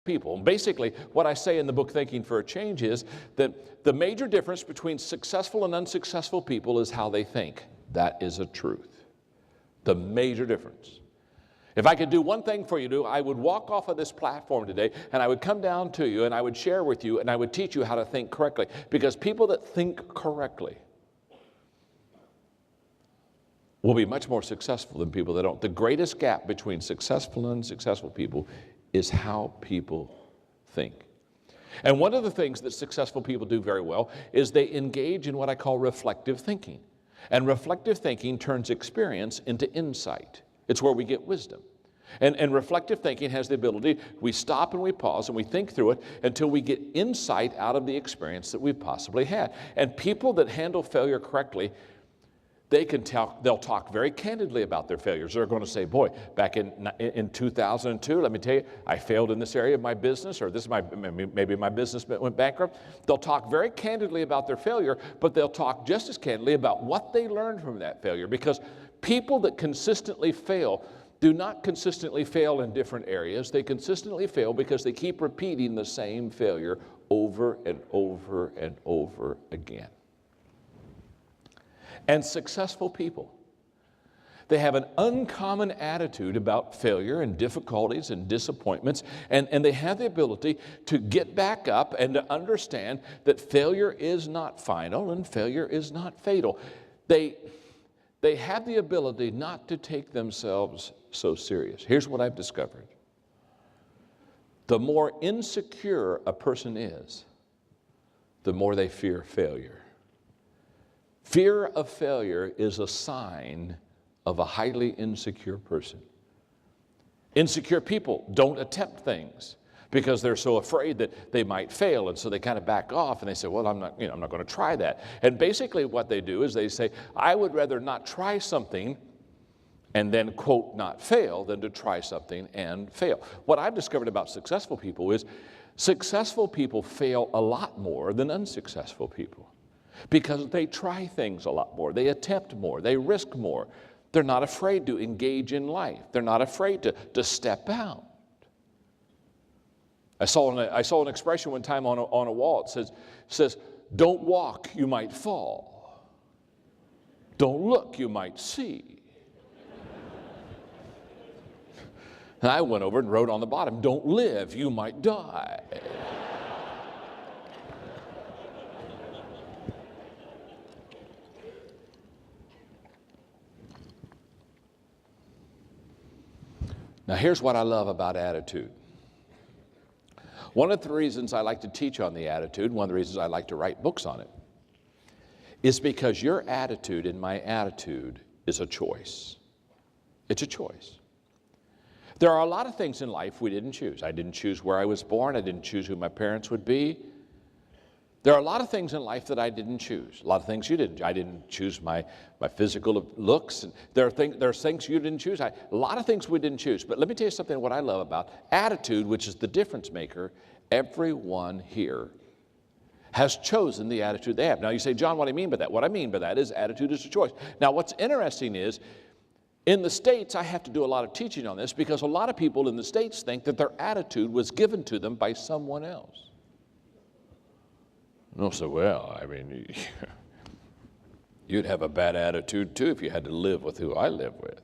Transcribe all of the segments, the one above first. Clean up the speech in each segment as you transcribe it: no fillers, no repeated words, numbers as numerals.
people. Basically, what I say in the book Thinking for a Change is that the major difference between successful and unsuccessful people is how they think. That is a truth. The major difference. If I could do one thing for you, I would walk off of this platform today and I would come down to you and I would share with you and I would teach you how to think correctly. Because people that think correctly will be much more successful than people that don't. The greatest gap between successful and unsuccessful people is how people think. And one of the things that successful people do very well is they engage in what I call reflective thinking. And reflective thinking turns experience into insight. It's where we get wisdom. And reflective thinking has the ability, we stop and we pause and we think through it until we get insight out of the experience that we've possibly had. And people that handle failure correctly, they'll talk very candidly about their failures. They're going to say, boy, back in 2002, let me tell you, I failed in this area of my business, or maybe my business went bankrupt. They'll talk very candidly about their failure, but they'll talk just as candidly about what they learned from that failure. Because people that consistently fail do not consistently fail in different areas. They consistently fail because they keep repeating the same failure over and over and over again. And successful people, they have an uncommon attitude about failure and difficulties and disappointments, and they have the ability to get back up and to understand that failure is not final and failure is not fatal. They have the ability not to take themselves so serious. Here's what I've discovered. The more insecure a person is, the more they fear failure. Fear of failure is a sign of a highly insecure person. Insecure people don't attempt things because they're so afraid that they might fail, and so they kind of back off and they say, well, I'm not going to try that. And basically what they do is they say, I would rather not try something and then, quote, not fail than to try something and fail. What I've discovered about successful people is successful people fail a lot more than unsuccessful people because they try things a lot more. They attempt more. They risk more. They're not afraid to engage in life. They're not afraid to step out. I saw an expression one time on a wall. It says, don't walk, you might fall. Don't look, you might see. And I went over and wrote on the bottom, don't live, you might die. Now here's what I love about attitude. One of the reasons I like to teach on the attitude, one of the reasons I like to write books on it, is because your attitude and my attitude is a choice. It's a choice. There are a lot of things in life we didn't choose. I didn't choose where I was born. I didn't choose who my parents would be. There are a lot of things in life that I didn't choose. A lot of things you didn't. I didn't choose my physical looks. And there's things you didn't choose. A lot of things we didn't choose. But let me tell you something what I love about attitude, which is the difference maker. Everyone here has chosen the attitude they have. Now you say, John, what do you mean by that? What I mean by that is attitude is a choice. Now what's interesting is, in the States, I have to do a lot of teaching on this because a lot of people in the States think that their attitude was given to them by someone else. And they'll say, well, I mean, you'd have a bad attitude too if you had to live with who I live with.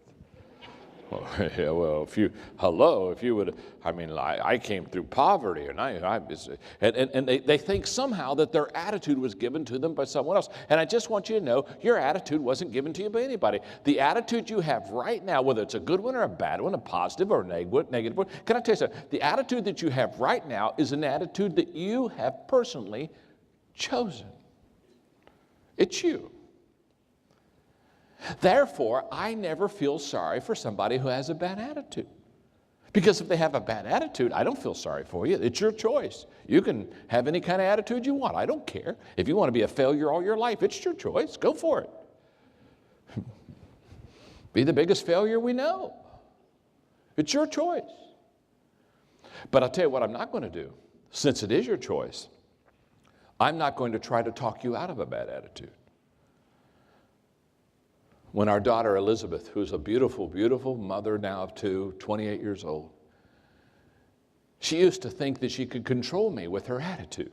Well, yeah, well, if you would, I mean, I came through poverty, and they think somehow that their attitude was given to them by someone else. And I just want you to know, your attitude wasn't given to you by anybody. The attitude you have right now, whether it's a good one or a bad one, a positive or a negative one, can I tell you something? The attitude that you have right now is an attitude that you have personally chosen. It's you. Therefore, I never feel sorry for somebody who has a bad attitude. Because if they have a bad attitude, I don't feel sorry for you. It's your choice. You can have any kind of attitude you want. I don't care. If you want to be a failure all your life, it's your choice. Go for it. Be the biggest failure we know. It's your choice. But I'll tell you what I'm not going to do. Since it is your choice, I'm not going to try to talk you out of a bad attitude. When our daughter Elizabeth, who's a beautiful, beautiful mother now of 2, 28 years old, She used to think that she could control me with her attitude.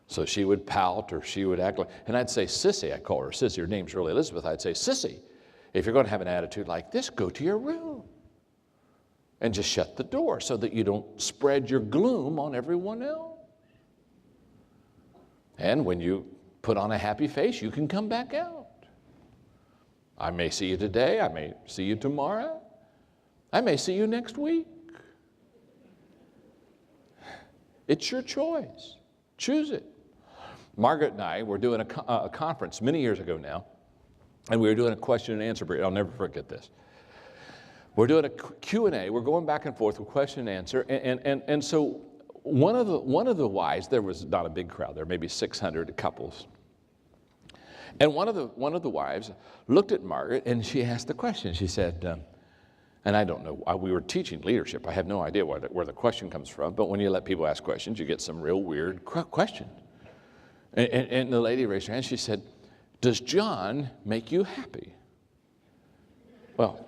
So she would pout or she would act like, and I'd say, Sissy, I call her Sissy, her name's really Elizabeth. I'd say, Sissy, if you're going to have an attitude like this, go to your room and just shut the door so that you don't spread your gloom on everyone else. And when you put on a happy face, you can come back out. I may see you today, I may see you tomorrow, I may see you next week. It's your choice. Choose it. Margaret and I were doing a conference many years ago now, and we were doing a question and answer period. I'll never forget this. We're doing a Q&A. We're going back and forth with question and answer. And so one of the wives, there was not a big crowd, there were maybe 600 couples. And one of the wives looked at Margaret and she asked the question. She said, and I don't know, we were teaching leadership. I have no idea where the question comes from, but when you let people ask questions, you get some real weird questions. And the lady raised her hand. She said, does John make you happy? Well,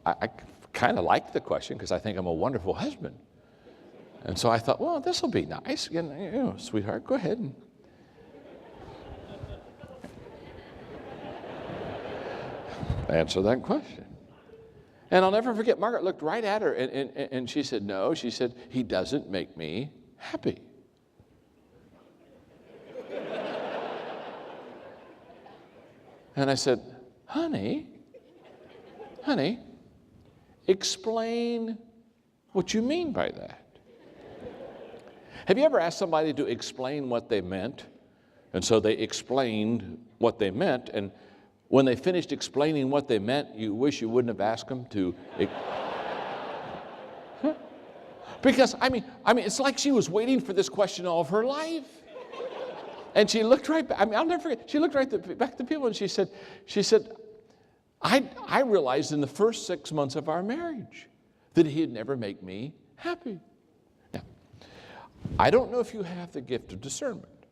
I kind of liked the question because I think I'm a wonderful husband. And so I thought, well, this will be nice. You know, sweetheart, go ahead and answer that question. And I'll never forget, Margaret looked right at her and she said, no. She said, he doesn't make me happy. And I said, honey, explain what you mean by that. Have you ever asked somebody to explain what they meant? And so they explained what they meant, and when they finished explaining what they meant, you wish you wouldn't have asked them to. Because, I mean, it's like she was waiting for this question all of her life. And she looked right back, I'll never forget, she looked right back at the people and she said, I realized in the first 6 months of our marriage that he'd never make me happy. Now, I don't know if you have the gift of discernment,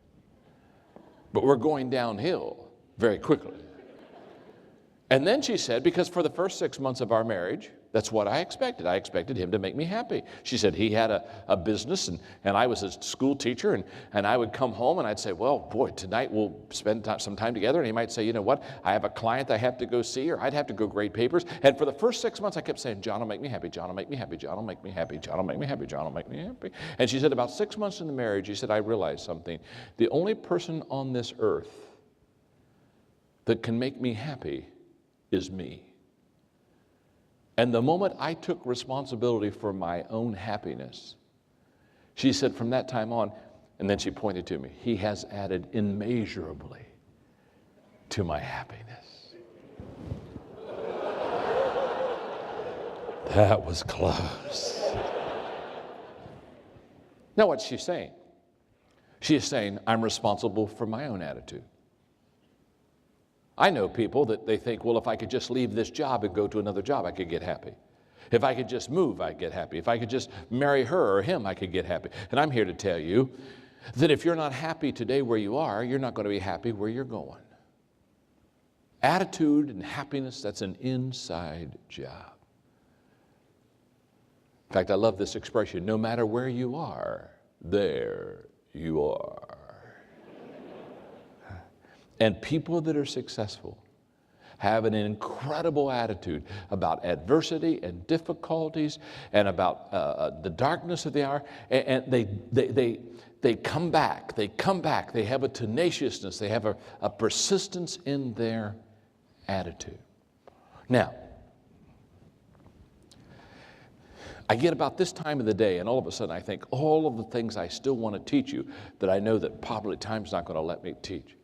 but we're going downhill very quickly. And then she said, because for the first 6 months of our marriage, that's what I expected. I expected him to make me happy. She said he had a business and I was a school teacher and I would come home and I'd say, well, boy, tonight we'll spend some time together. And he might say, you know what, I have a client I have to go see, or I'd have to go grade papers. And for the first 6 months, I kept saying, John will make me happy, John will make me happy, John will make me happy, John will make me happy, John will make me happy. And she said about 6 months in the marriage, she said, I realized something. The only person on this earth that can make me happy is me. And the moment I took responsibility for my own happiness, she said from that time on, and then she pointed to me, he has added immeasurably to my happiness. That was close. Now what's she saying? She is saying, I'm responsible for my own attitude. I know people that they think, well, if I could just leave this job and go to another job, I could get happy. If I could just move, I'd get happy. If I could just marry her or him, I could get happy. And I'm here to tell you that if you're not happy today where you are, you're not going to be happy where you're going. Attitude and happiness, that's an inside job. In fact, I love this expression, no matter where you are, there you are. And people that are successful have an incredible attitude about adversity and difficulties and about the darkness of the hour. And they come back. They come back. They have a tenaciousness. They have a persistence in their attitude. Now, I get about this time of the day, and all of a sudden I think all of the things I still want to teach you that I know that probably time's not going to let me teach.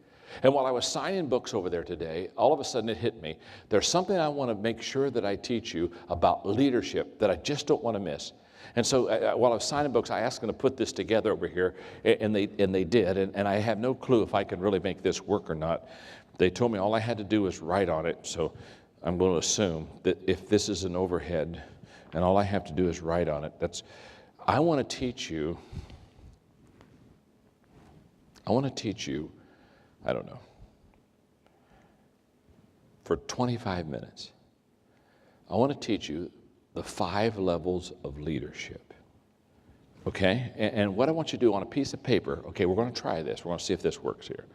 And while I was signing books over there today, all of a sudden it hit me. There's something I want to make sure that I teach you about leadership that I just don't want to miss. And so while I was signing books, I asked them to put this together over here, and they did. And I have no clue if I can really make this work or not. They told me all I had to do was write on it, so I'm going to assume that if this is an overhead and all I have to do is write on it, I want to teach you, I don't know, for 25 minutes. I want to teach you the 5 levels of leadership. Okay? And what I want you to do on a piece of paper, okay, we're going to try this. We're going to see if this works here.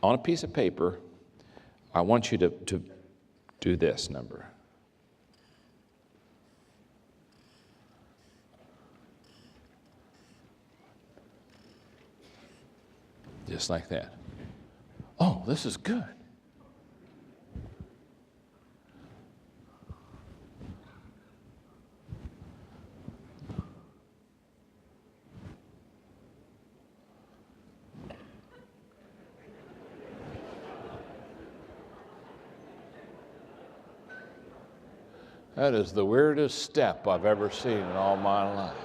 On a piece of paper, I want you to do this number. Just like that. Oh, this is good. That is the weirdest step I've ever seen in all my life.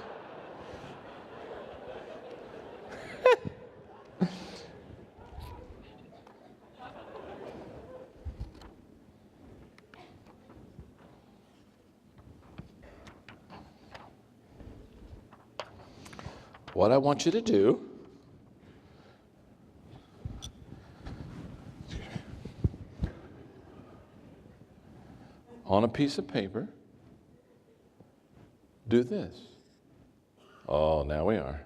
What I want you to do on a piece of paper, do this. Oh, now we are.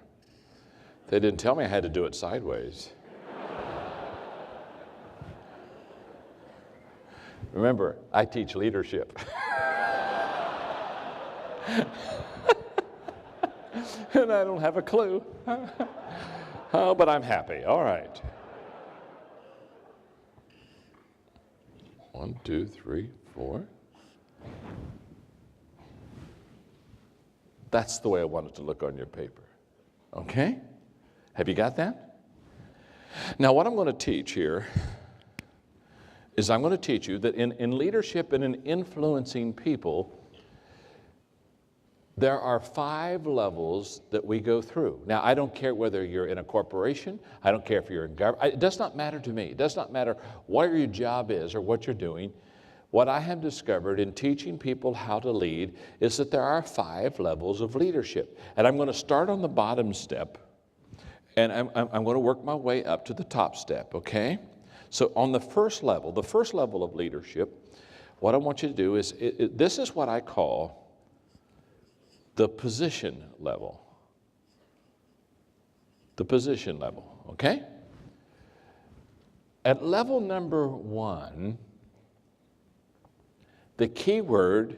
They didn't tell me I had to do it sideways. Remember, I teach leadership. And I don't have a clue. Oh, but I'm happy. All right. 1, 2, 3, 4. That's the way I want it to look on your paper. Okay? Have you got that? Now, what I'm going to teach here is I'm going to teach you that in leadership and in influencing people, there are 5 levels that we go through. Now, I don't care whether you're in a corporation. I don't care if you're in government. It does not matter to me. It does not matter what your job is or what you're doing. What I have discovered in teaching people how to lead is that there are 5 levels of leadership. And I'm going to start on the bottom step, and I'm going to work my way up to the top step, okay? So on the first level of leadership, what I want you to do is, this is what I call the position level. The position level, okay? At level number 1, the key word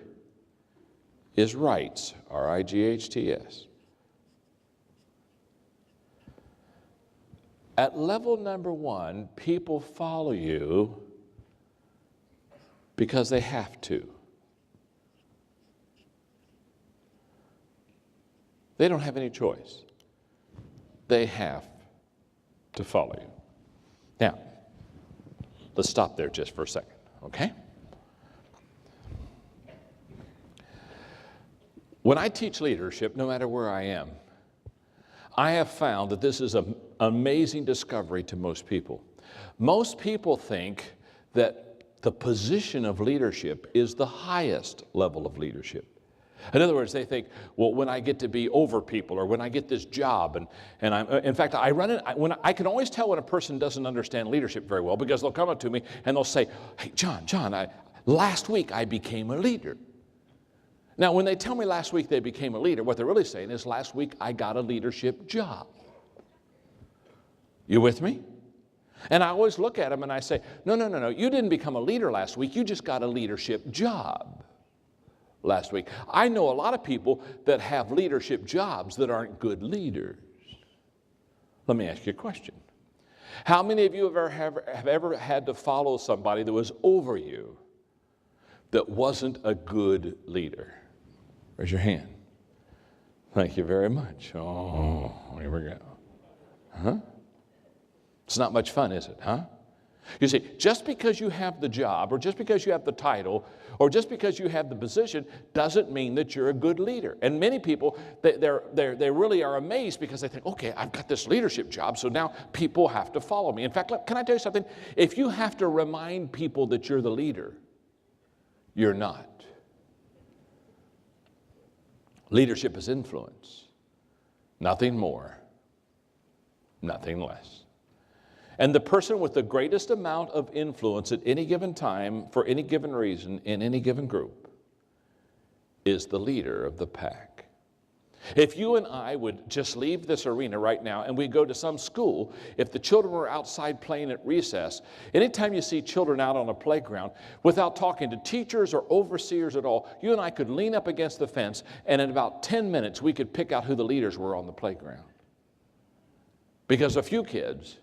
is rights, R-I-G-H-T-S. At level number 1, people follow you because they have to. They don't have any choice. They have to follow you. Now, let's stop there just for a second, okay? When I teach leadership, no matter where I am, I have found that this is an amazing discovery to most people. Most people think that the position of leadership is the highest level of leadership. In other words, they think, well, when I get to be over people, or when I get this job, and I'm, in fact, I can always tell when a person doesn't understand leadership very well, because they'll come up to me and they'll say, hey, John, last week I became a leader. Now, when they tell me last week they became a leader, what they're really saying is last week I got a leadership job. You with me? And I always look at them and I say, no, you didn't become a leader last week, you just got a leadership job last week. I know a lot of people that have leadership jobs that aren't good leaders. Let me ask you a question. How many of you have ever had to follow somebody that was over you that wasn't a good leader? Raise your hand. Thank you very much. Oh, here we go. Huh? It's not much fun, is it, huh? You see, just because you have the job, or just because you have the title, or just because you have the position, doesn't mean that you're a good leader. And many people, they really are amazed because they think, okay, I've got this leadership job, so now people have to follow me. In fact, can I tell you something? If you have to remind people that you're the leader, you're not. Leadership is influence. Nothing more, nothing less. And the person with the greatest amount of influence at any given time, for any given reason, in any given group, is the leader of the pack. If you and I would just leave this arena right now and we go to some school, if the children were outside playing at recess, anytime you see children out on a playground, without talking to teachers or overseers at all, you and I could lean up against the fence, and in about 10 minutes we could pick out who the leaders were on the playground. Because a few kids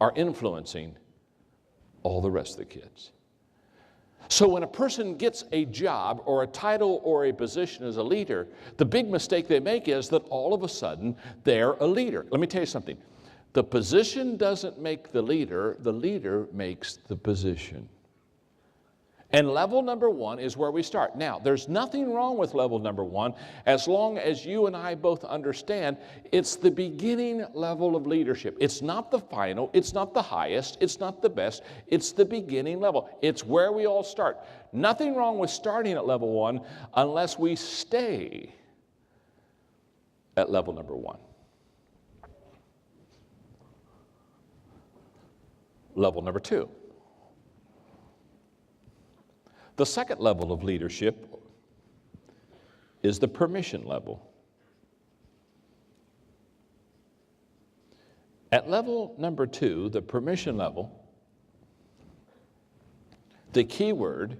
are influencing all the rest of the kids. So when a person gets a job or a title or a position as a leader, the big mistake they make is that all of a sudden they're a leader. Let me tell you something. The position doesn't make the leader makes the position. And level number one is where we start. Now, there's nothing wrong with level number one as long as you and I both understand it's the beginning level of leadership. It's not the final, it's not the highest, it's not the best, it's the beginning level. It's where we all start. Nothing wrong with starting at level one unless we stay at level number one. Level number two. The second level of leadership is the permission level. At level number two, the permission level, the key word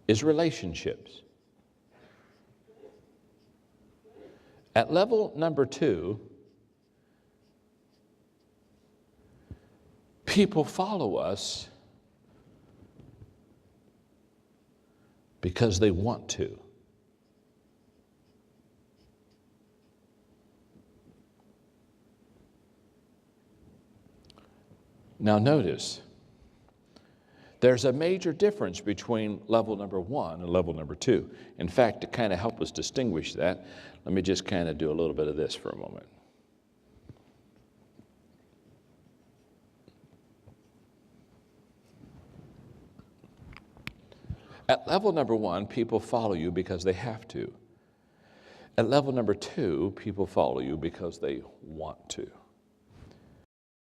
is relationships. At level number two, people follow us because they want to. Now notice, there's a major difference between level number one and level number two. In fact, to kind of help us distinguish that, let me just kind of do a little bit of this for a moment. At level number one, people follow you because they have to. At level number two, people follow you because they want to.